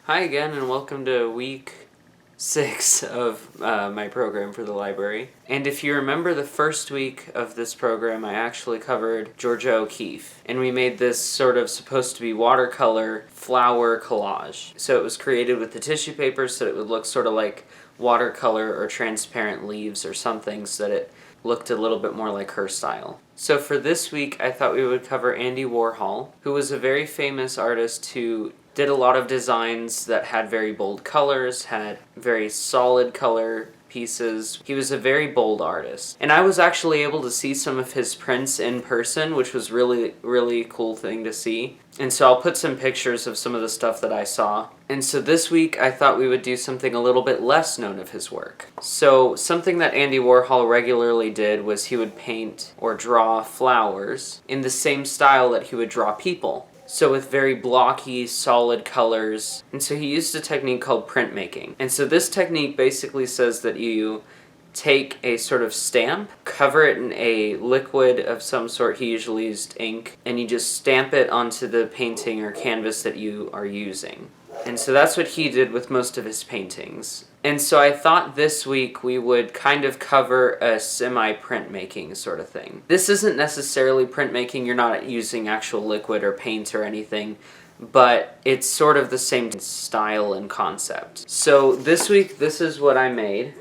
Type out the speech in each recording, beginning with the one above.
Hi again, and welcome to week 6 of my program for the library. And if you remember the first week of this program, I actually covered Georgia O'Keeffe. And we made this sort of supposed to be watercolor flower collage. So it was created with the tissue paper so that it would look sort of like watercolor or transparent leaves or something, so that it looked a little bit more like her style. So for this week, I thought we would cover Andy Warhol, who was a very famous artist who did a lot of designs that had very bold colors, had very solid color pieces. He was a very bold artist. And I was actually able to see some of his prints in person, which was really cool thing to see. And so I'll put some pictures of some of the stuff that I saw. And so this week I thought we would do something a little bit less known of his work. So something that Andy Warhol regularly did was he would paint or draw flowers in the same style that he would draw people. So with very blocky, solid colors. And so he used a technique called printmaking. And so this technique basically says that you take a sort of stamp, cover it in a liquid of some sort, he usually used ink, and you just stamp it onto the painting or canvas that you are using. And so that's what he did with most of his paintings. And so I thought this week we would kind of cover a semi-printmaking sort of thing. This isn't necessarily printmaking, you're not using actual liquid or paint or anything, but it's sort of the same style and concept. So this week, this is what I made.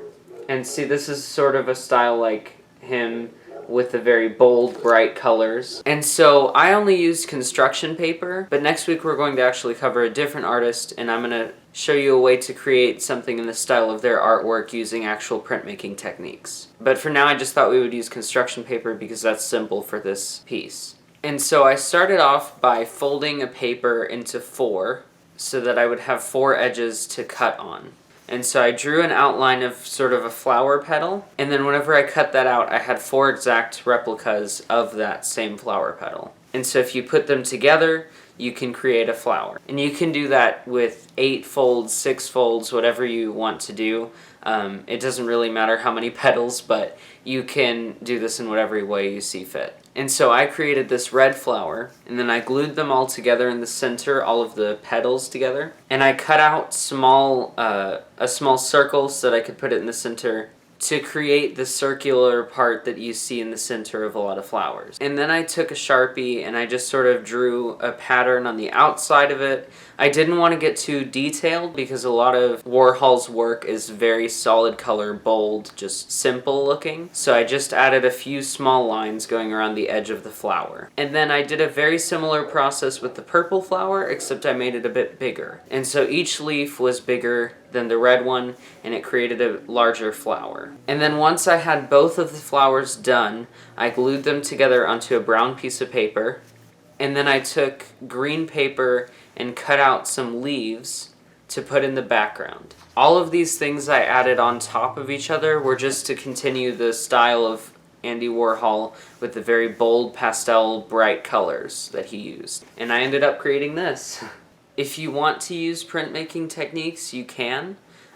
And see, this is sort of a style like him, with the very bold, bright colors. And so I only used construction paper, but next week we're going to actually cover a different artist, and I'm going to show you a way to create something in the style of their artwork using actual printmaking techniques. But for now I just thought we would use construction paper because that's simple for this piece. And so I started off by folding a paper into 4 so that I would have 4 edges to cut on. And so I drew an outline of sort of a flower petal, and then whenever I cut that out, I had 4 exact replicas of that same flower petal. And so if you put them together, you can create a flower. And you can do that with 8 folds, 6 folds, whatever you want to do. It doesn't really matter how many petals, but you can do this in whatever way you see fit. And so I created this red flower, and then I glued them all together in the center, all of the petals together. And I cut out a small circle so that I could put it in the center to create the circular part that you see in the center of a lot of flowers. And then I took a Sharpie and I just sort of drew a pattern on the outside of it. I didn't want to get too detailed because a lot of Warhol's work is very solid color, bold, just simple looking. So I just added a few small lines going around the edge of the flower. And then I did a very similar process with the purple flower, except I made it a bit bigger. And so each leaf was bigger than the red one, and it created a larger flower. And then once I had both of the flowers done, I glued them together onto a brown piece of paper, and then I took green paper and cut out some leaves to put in the background. All of these things I added on top of each other were just to continue the style of Andy Warhol with the very bold pastel bright colors that he used. And I ended up creating this. If you want to use printmaking techniques, you can.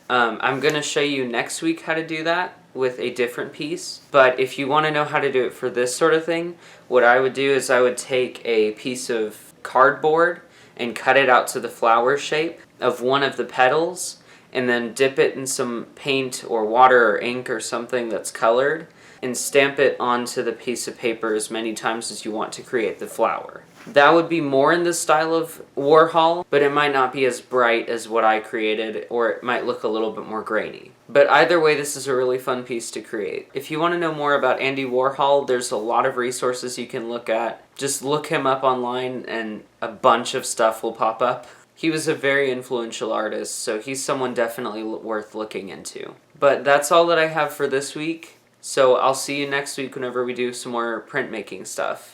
I'm going to show you next week how to do that with a different piece. But if you want to know how to do it for this sort of thing, what I would do is I would take a piece of cardboard and cut it out to the flower shape of one of the petals, and then dip it in some paint or water or ink or something that's colored, and stamp it onto the piece of paper as many times as you want to create the flower. That would be more in the style of Warhol, but it might not be as bright as what I created, or it might look a little bit more grainy. But either way, this is a really fun piece to create. If you want to know more about Andy Warhol, there's a lot of resources you can look at. Just look him up online and a bunch of stuff will pop up. He was a very influential artist, so he's someone definitely worth looking into. But that's all that I have for this week, so I'll see you next week whenever we do some more printmaking stuff.